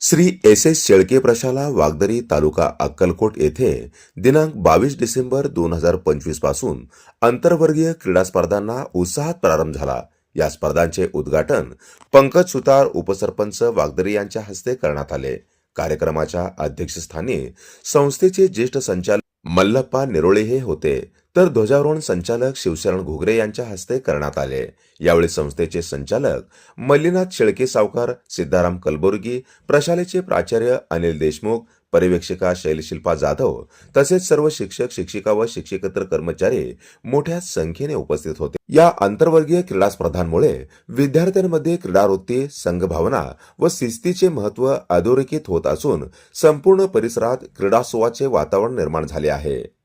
Shri S Shelke प्रशाला वागदरी तालुका अक्कलकोट येथे दिनांक 22 डिसेंबर 2025 पासून आंतरवर्गीय क्रीडा स्पर्धांना उत्साहात प्रारंभ झाला। या स्पर्धांचे उद्घाटन पंकज सुतार उपसरपंच वागदरी यांच्या हस्ते करण्यात आले। कार्यक्रमाच्या अध्यक्षस्थानी संस्थेचे ज्येष्ठ संचालक मल्लप्पा निरोळे हे होते, तर ध्वजारोहण संचालक शिवशरण घुगरे यांच्या हस्ते करण्यात आले। यावेळी संस्थेचे संचालक मल्लीनाथ शेळके सावकार, सिद्धाराम कलबुर्गी, प्रशालेचे प्राचार्य अनिल देशमुख, पर्यवेक्षिका शैलशिल्पा जाधव तसेच सर्व शिक्षक, शिक्षिका व शिक्षकेतर कर्मचारी मोठ्या संख्येने उपस्थित होते। या आंतरवर्गीय क्रीडा स्पर्धांमुळे विद्यार्थ्यांमध्ये क्रीडावृत्ती, संघभावना व शिस्तीचे महत्त्व अधोरेखित होत असून संपूर्ण परिसरात क्रीडोत्सवाचे वातावरण निर्माण झाले आहे।